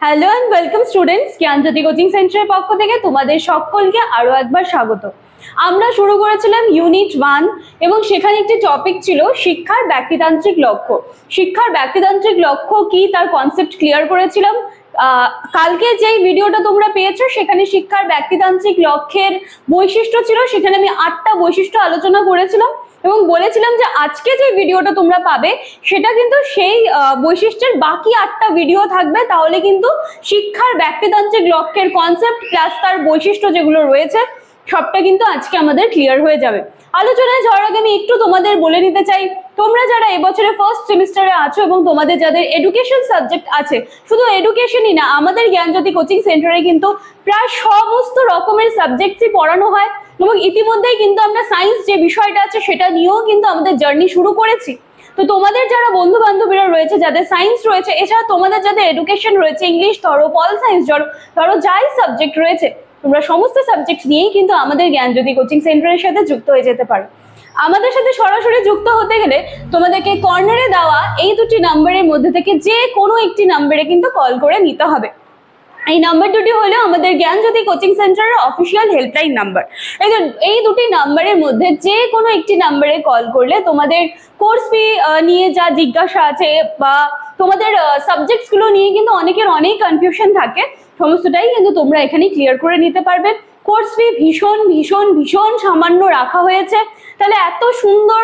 Hello and welcome students, Gyanjyoti coaching সেন্টারের পক্ষ থেকে তোমাদের সকলকে আরো একবার স্বাগত। আমরা শুরু করেছিলাম ইউনিট 1 এবং সেখানে একটি টপিক ছিল শিক্ষার ব্যক্তিতান্ত্রিক লক্ষ্য। শিক্ষার ব্যক্তিতান্ত্রিক লক্ষ্য কি তার কনসেপ্ট ক্লিয়ার করেছিলাম। কালকে যেই ভিডিওটা তোমরা পেয়েছো সেখানে শিক্ষার ব্যক্তিতান্ত্রিক লক্ষ্যের বৈশিষ্ট্য ছিল, সেখানে আমি 8টা বৈশিষ্ট্য আলোচনা করেছিলাম এবং বলেছিলাম যে আজকে যে ভিডিওটা তোমরা পাবে সেটা কিন্তু সেই বৈশিষ্ট্যের বাকি 8টা ভিডিও থাকবে, তাহলে কিন্তু শিক্ষার ব্যক্তিতান্ত্রিক লক্ষ্যের কনসেপ্ট প্লাস তার বৈশিষ্ট্য যেগুলো রয়েছে সবটা কিন্তু আজকে আমাদের ক্লিয়ার হয়ে যাবে। আলোচনায় যাওয়ার আগে আমি একটু তোমাদের বলে নিতে চাই, তোমরা যারা এবছরে ফার্স্ট সেমিস্টারে আছো এবং তোমাদের যাদের এডুকেশন সাবজেক্ট আছে, শুধু এডুকেশনই না, আমাদের জ্ঞানজ্যোতি কোচিং সেন্টারে কিন্তু প্রায় সমস্ত রকমের সাবজেক্টসই পড়ানো হয় এবং ইতিমধ্যেই কিন্তু আমরা সায়েন্স যে বিষয়টা আছে সেটা নিয়েও কিন্তু আমাদের জার্নি শুরু করেছি। তো তোমাদের যারা বন্ধু বান্ধবীরা রয়েছে, যাদের সায়েন্স রয়েছে, এছাড়া তোমাদের যাদের এডুকেশন রয়েছে, ইংলিশ ধরো, পল সায়েন্স ধরো, যাই সাবজেক্ট রয়েছে, তোমরা সমস্ত সাবজেক্ট নিয়েই কিন্তু আমাদের জ্ঞানজ্যোতি কোচিং সেন্টারের সাথে যুক্ত হয়ে যেতে পারো। আমাদের সাথে সরাসরি যুক্ত হতে গেলে তোমাদেরকে কর্নারে দেওয়া এই দুটি নাম্বারের মধ্যে থেকে যে কোনো একটি নাম্বারে কিন্তু কল করে নিতে হবে। এই নাম্বার দুটি হলো আমাদের জ্ঞানজ্যোতি কোচিং সেন্টারের অফিসিয়াল হেল্পলাইন নাম্বার। এই দুটি নাম্বারের মধ্যে যে কোনো একটি নাম্বারে কল করলে তোমাদের কোর্স ফি নিয়ে যা জিজ্ঞাসা আছে বা তোমাদের সাবজেক্টসগুলো নিয়ে কিন্তু অনেকের অনেক কনফিউশন থাকে, সমস্তটাই কিন্তু তোমরা এখানে ক্লিয়ার করে নিতে পারবে। কোর্স ফি ভীষণ ভীষণ ভীষণ সামান্য রাখা হয়েছে, তাহলে এত সুন্দর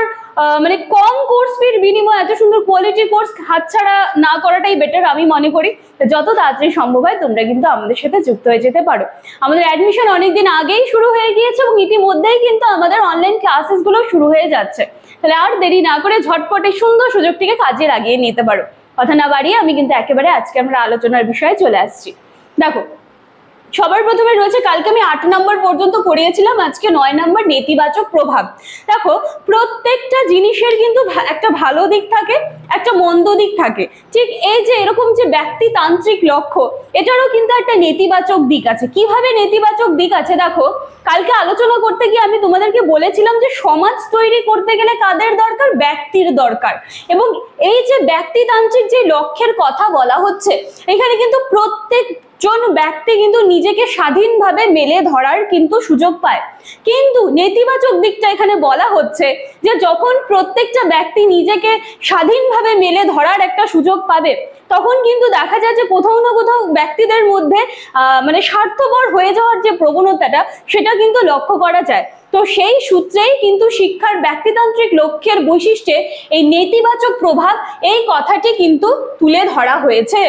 মানে কম কোর্স ফির বিনিময়ে এত সুন্দর কোয়ালিটি কোর্স হাতছাড়া না করাটাই বেটার আমি মনে করি। যত তাড়াতাড়ি সম্ভব হয় তোমরা কিন্তু আমাদের সাথে যুক্ত হয়ে যেতে পারো। আমাদের অ্যাডমিশন অনেকদিন আগেই শুরু হয়ে গিয়েছে এবং ইতিমধ্যেই কিন্তু আমাদের অনলাইন ক্লাসেস গুলো শুরু হয়ে যাচ্ছে, তাহলে আর দেরি না করে ঝটপট এই সুন্দর সুযোগটিকে কাজে লাগিয়ে নিতে পারো। কথা না বাড়িয়ে আমি কিন্তু একেবারে আজকে আমরা আলোচনার বিষয়ে চলে আসছি। দেখো, সবার প্রথমে রয়েছে, কালকে আমি 8 নম্বর পর্যন্ত পড়িয়েছিলাম, আজকে 9 নম্বর নেতিবাচক প্রভাব। দেখো, প্রত্যেকটা জিনিসের কিন্তু একটা ভালো দিক থাকে, একটা মন্দ দিক থাকে। ঠিক এই যে এরকম যে ব্যক্তিতান্ত্রিক লক্ষ্য, এটারও কিন্তু একটা নেতিবাচক দিক আছে। কিভাবে নেতিবাচক দিক আছে দেখো, কালকে আলোচনা করতে গিয়ে আমি তোমাদেরকে বলেছিলাম যে সমাজ তৈরি করতে গেলে কাদের দরকার? ব্যক্তির দরকার। এবং এই যে ব্যক্তিতান্ত্রিক যে লক্ষ্যের কথা বলা হচ্ছে, এখানে কিন্তু প্রত্যেকজন ব্যক্তি কিন্তু নিজেকে স্বাধীনভাবে মেলে ধরার কিন্তু সুযোগ পায়। কিন্তু নেতিবাচক দিকটা এখানে বলা হচ্ছে যে যখন প্রত্যেকটা ব্যক্তি নিজেকে স্বাধীনভাবে মেলে ধরার একটা সুযোগ পাবে, তখন কিন্তু দেখা যায় যে কোথাও না কোথাও ব্যক্তিদের মধ্যে মানে স্বার্থপর হয়ে যাওয়ার যে প্রবণতাটা, সেটা কিন্তু লক্ষ্য করা যায়। তো সেই সূত্রেই কিন্তু শিক্ষার ব্যক্তিতান্ত্রিক লক্ষ্যের বৈশিষ্ট্যে এই নেতিবাচক প্রভাব, এই কথাটি কিন্তু তুলে ধরা হয়েছে।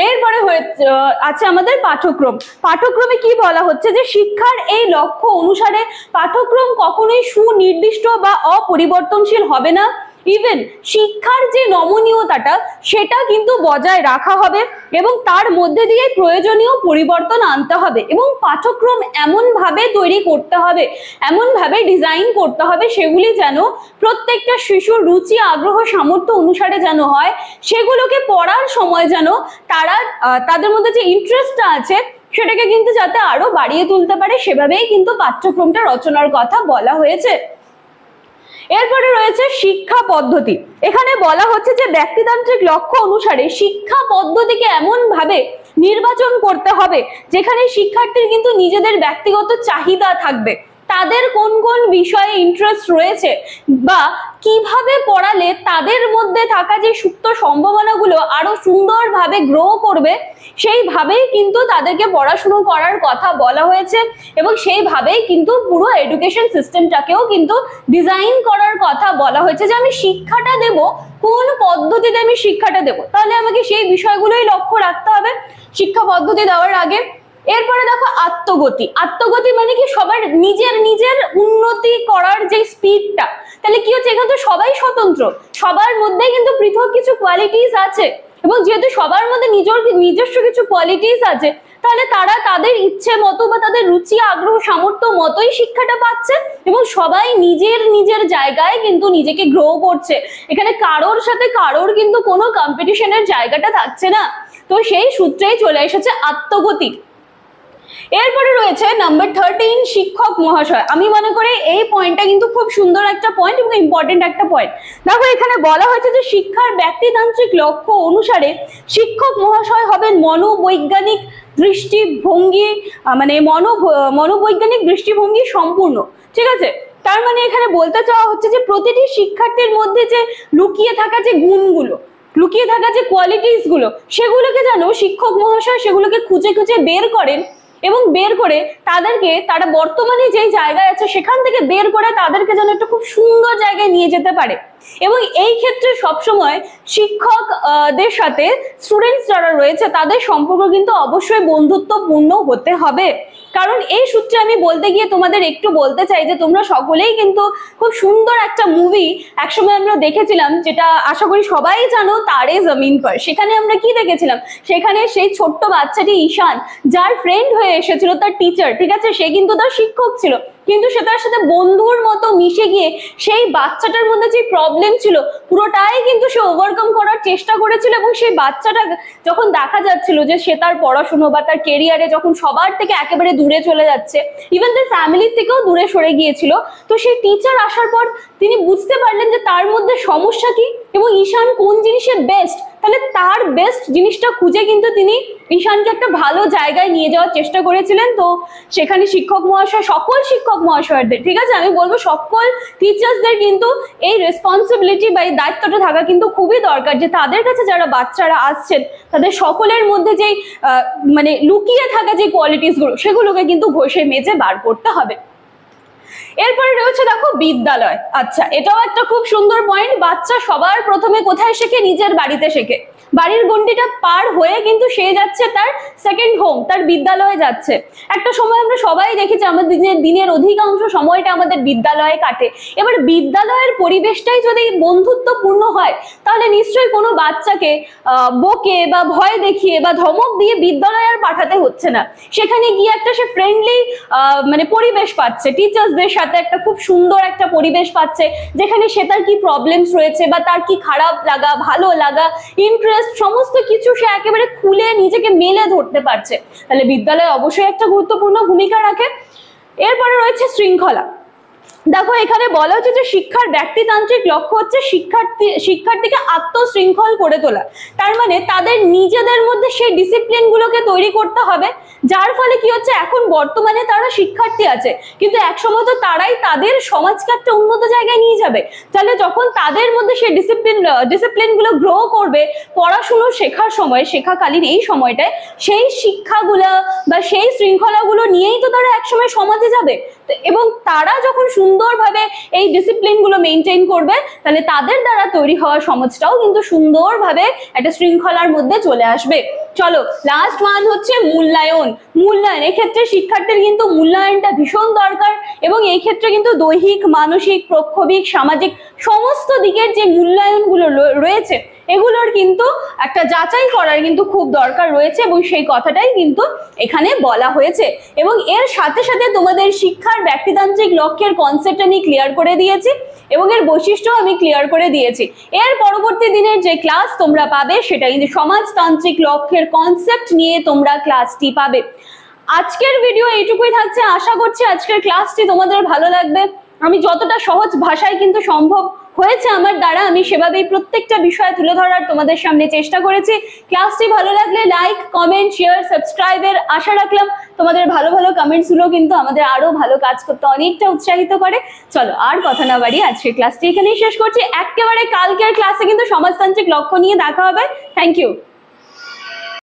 এরপরে আছে আমাদের পাঠ্যক্রম। পাঠ্যক্রমে কি বলা হচ্ছে যে শিক্ষার এই লক্ষ্য অনুসারে পাঠ্যক্রম কখনোই সুনির্দিষ্ট বা অপরিবর্তনশীল হবে না। ইভেন শিক্ষার যে নমনীয়তাটা সেটা কিন্তু বজায় রাখা হবে এবং তার মধ্যে দিয়ে প্রয়োজনীয় পরিবর্তন আনতে হবে এবং পাঠ্যক্রম এমন ভাবে তৈরি করতে হবে, এমন ভাবে ডিজাইন করতে হবে সেগুলি যেন প্রত্যেকটা শিশুর রুচি, আগ্রহ, সামর্থ্য অনুসারে যেন হয়, সেগুলোকে পড়ার সময় যেন তারা তাদের মধ্যে যে ইন্টারেস্টটা আছে সেটাকে কিন্তু যাতে আরো বাড়িয়ে তুলতে পারে, সেভাবেই কিন্তু পাঠ্যক্রমটা রচনার কথা বলা হয়েছে। এরপরে রয়েছে শিক্ষা পদ্ধতি। এখানে বলা হচ্ছে যে ব্যক্তিতান্ত্রিক লক্ষ্য অনুসারে শিক্ষা পদ্ধতিকে এমন ভাবে নির্বাচন করতে হবে যেখানে শিক্ষার্থীর কিন্তু নিজেদের ব্যক্তিগত চাহিদা থাকবে, তাদের কোন কোন বিষয়ে ইন্টারেস্ট রয়েছে বা কিভাবে পড়ালে তাদের মধ্যে থাকা যে সুপ্ত সম্ভাবনাগুলো আরো সুন্দরভাবে গ্রো করবে, সেইভাবেই কিন্তু তাদেরকে পড়াশুনো করার কথা বলা হয়েছে এবং সেইভাবেই কিন্তু পুরো এডুকেশন সিস্টেমটাকেও কিন্তু ডিজাইন করার কথা বলা হয়েছে যে আমি শিক্ষাটা দেব, কোন পদ্ধতিতে আমি শিক্ষাটা দেব, তাহলে আমাকে সেই বিষয়গুলোই লক্ষ্য রাখতে হবে শিক্ষা পদ্ধতি দেওয়ার আগে। এরপরে দেখো আত্মগতি। আত্মগতি মানে কি? সবার নিজের নিজের উন্নতি করার যে স্পিডটা, তাহলে কি হচ্ছে, এখানে তো সবাই স্বতন্ত্র, সবার মধ্যে কিন্তু পৃথক কিছু কোয়ালিটিস আছে এবং যেহেতু সবার মধ্যে নিজস্ব কিছু কোয়ালিটিস আছে, তাহলে তারা তাদের ইচ্ছে মতো বা তাদের রুচি, আগ্রহ, সামর্থ্য মতোই শিক্ষাটা পাচ্ছে এবং সবাই নিজের নিজের জায়গায় কিন্তু নিজেকে গ্রো করছে। এখানে কারোর সাথে কারোর কিন্তু কোনো কম্পিটিশনের জায়গাটা থাকছে না। তো সেই সূত্রেই চলে এসেছে আত্মগতি। এরপরে রয়েছে নাম্বার 13 শিক্ষক মহাশয়। আমি মনে করি এই পয়েন্টটা কিন্তু খুব সুন্দর একটা পয়েন্ট এবং ইম্পর্টেন্ট একটা পয়েন্ট। দেখো এখানে বলা হয়েছে যে শিক্ষার ব্যক্তিতান্ত্রিক লক্ষ্য অনুসারে শিক্ষক মহাশয় হবেন মনোবৈজ্ঞানিক দৃষ্টিভঙ্গি, মানে মনোবৈজ্ঞানিক দৃষ্টিভঙ্গি সম্পূর্ণ, ঠিক আছে। তার মানে এখানে বলতে চাওয়া হচ্ছে যে প্রতিটি শিক্ষার্থীর মধ্যে যে লুকিয়ে থাকা যে গুণগুলো, লুকিয়ে থাকা যে কোয়ালিটিস গুলো, সেগুলোকে যেন শিক্ষক মহাশয় সেগুলোকে খুঁজে খুঁজে বের করেন এবং বের করে তাদেরকে, তারা বর্তমানে যেই জায়গায় আছে সেখান থেকে বের করে তাদেরকে যেন একটা খুব সুন্দর জায়গায় নিয়ে যেতে পারে। এবং এই ক্ষেত্রে সবসময় শিক্ষকদের সাথে স্টুডেন্টস যারা রয়েছে তাদের সম্পর্ক কিন্তু অবশ্যই বন্ধুত্বপূর্ণ হতে হবে। কারণ এই সূত্রে আমি বলতে গিয়ে তোমাদের একটু বলতে চাই যে তোমরা সকলেই কিন্তু খুব সুন্দর একটা মুভি একসময় আমরা দেখেছিলাম, যেটা আশা করি সবাই জানো, তারে জমিন পর। সেখানে আমরা কি দেখেছিলাম, সেখানে সেই ছোট্ট বাচ্চাটি ঈশান, যার ফ্রেন্ড হয়ে এসেছিল তার টিচার, ঠিক আছে, সে কিন্তু তার শিক্ষক ছিল, কিন্তু সে তার সাথে বন্ধুর মতো মিশে গিয়ে সেই বাচ্চাটার মধ্যে যে প্রবলেম ছিল পুরোটাই কিন্তু সে ওভারকাম করার চেষ্টা করেছিল। এবং সেই বাচ্চাটা যখন দেখা যাচ্ছিল যে সে তার পড়াশুনো বা তার কেরিয়ারে যখন সবার থেকে একেবারে দূরে চলে যাচ্ছে, ইভেন তার ফ্যামিলির থেকেও দূরে সরে গিয়েছিল, তো সেই টিচার আসার পর তিনি বুঝতে পারলেন যে তার মধ্যে সমস্যা কি এবং ঈশান কোন জিনিসে বেস্ট। তাহলে তার বেস্ট জিনিসটা খুঁজে কিন্তু তিনি ঈশানকে একটা ভালো জায়গায় নিয়ে যাওয়ার চেষ্টা করেছিলেন। তো সেখানে শিক্ষক মহাশয়, সকল শিক্ষক মহাশয়দের, ঠিক আছে, আমি বলবো সকল টিচার্সদের কিন্তু এই রেসপন্সিবিলিটি বা এই দায়িত্বটা থাকা কিন্তু খুবই দরকার, যে তাদের কাছে যারা বাচ্চারা আসছেন তাদের সকলের মধ্যে যেই মানে লুকিয়ে থাকা যে কোয়ালিটিস গুলো সেগুলোকে কিন্তু ঘষে মেজে বার করতে হবে। এরপরে রয়েছে দেখো বিদ্যালয়। আচ্ছা, এটাও একটা খুব সুন্দর পয়েন্ট। বাচ্চা সবার প্রথমে কোথায় শেখে? নিজের বাড়িতে শেখে। বাড়ির গণ্ডিটা পার হয়ে কিন্তু সে যাচ্ছে তার সেকেন্ড হোম, তার বিদ্যালয়ে যাচ্ছে। একটা সময় আমরা সবাই দেখেছি আমাদের দিনের অধিকাংশ সময়টা আমাদের বিদ্যালয়ে কাটে। এবার বিদ্যালয়ের পরিবেশটাই যদি বন্ধুত্বপূর্ণ হয় তাহলে নিশ্চয়ই কোনো বাচ্চাকে বকে বা ভয় দেখিয়ে বা ধমক দিয়ে বিদ্যালয়ে আর পাঠাতে হচ্ছে না। সেখানে গিয়ে একটা সে ফ্রেন্ডলি মানে পরিবেশ পাচ্ছে, টিচার্সদের সাথে একটা খুব সুন্দর একটা পরিবেশ পাচ্ছে, যেখানে সে তার কি প্রবলেমস রয়েছে বা তার কি খারাপ লাগা, ভালো লাগা, ইন্টারেস্ট, সমস্ত কিছু সে একেবারে খুলে নিজেকে মেলে ধরতে পারছে। তাহলে বিদ্যালয় অবশ্যই একটা গুরুত্বপূর্ণ ভূমিকা রাখে। এরপরে রয়েছে শৃঙ্খলা। দেখো এখানে বলা হচ্ছে যে শিক্ষার ব্যক্তিতান্ত্রিক লক্ষ্য হচ্ছে শিক্ষার্থীকে আত্মশৃঙ্খল করে তোলা। তার মানে তাদের নিজেদের মধ্যে সেই ডিসিপ্লিন গুলোকে তৈরি করতে হবে, যার ফলে কি হচ্ছে, এখন বর্তমানে তারা শিক্ষার্থী আছে কিন্তু একসময় তো তারাই তাদের সমাজকে একটা উন্নত জায়গায় নিয়ে যাবে। তাহলে যখন তাদের মধ্যে সেই ডিসিপ্লিন গুলো গ্রো করবে, পড়াশুনো শেখার সময়, শেখাকালীন এই সময়টায় সেই শিক্ষাগুলো বা সেই শৃঙ্খলাগুলো নিয়েই তো তারা একসময় সমাজে যাবে। এবং তারা যখন সুন্দরভাবে এই ডিসিপ্লিন গুলো মেনটেন করবে তাহলে তাদের দ্বারা তৈরি হওয়া সমাজটাও কিন্তু সুন্দরভাবে একটা শৃঙ্খলার মধ্যে চলে আসবে। চলো লাস্ট ওয়ান হচ্ছে মূল্যায়ন। মূল্যায়ন, এক্ষেত্রে শিক্ষার্থীর কিন্তু মূল্যায়নটা ভীষণ দরকার এবং এই ক্ষেত্রে কিন্তু দৈহিক, মানসিক, প্রক্ষোভিক, সামাজিক সমস্ত দিকের যে মূল্যায়নগুলো রয়েছে এগুলোর কিন্তু একটা যাচাই করার কিন্তু খুব দরকার রয়েছে এবং সেই কথাটাই কিন্তু এখানে বলা হয়েছে। এবং এর সাথে সাথে তোমাদের শিক্ষার ব্যক্তিতান্ত্রিক লক্ষ্যের কনসেপ্ট আমি ক্লিয়ার করে দিয়েছি এবং এর বৈশিষ্ট্য আমি ক্লিয়ার করে দিয়েছি। এর পরবর্তী দিনের যে ক্লাস তোমরা পাবে সেটা কিন্তু সমাজতান্ত্রিক লক্ষ্যের কনসেপ্ট নিয়ে তোমরা ক্লাসটি পাবে। আজকের ভিডিও এইটুকুই থাকছে। আশা করছি আজকের ক্লাসটি তোমাদের ভালো লাগবে। আমি যতটা সহজ ভাষায় কিন্তু সম্ভব হয়েছে আমার দ্বারা আমি সেভাবেই প্রত্যেকটা বিষয় তুলে ধরার তোমাদের সামনে চেষ্টা করেছি। ক্লাসটি ভালো লাগলে লাইক, কমেন্ট, শেয়ার, সাবস্ক্রাইবের আশা রাখলাম। তোমাদের ভালো ভালো কমেন্টস গুলো কিন্তু আমাদের আরো ভালো কাজ করতে অনেকটা উৎসাহিত করে। চলো আর কথা না বাড়িয়ে আজকের ক্লাসটি এখানেই শেষ করছি। একেবারে কালকের ক্লাসে কিন্তু সমাজতান্ত্রিক লক্ষ্য নিয়ে দেখা হবে। Thank you.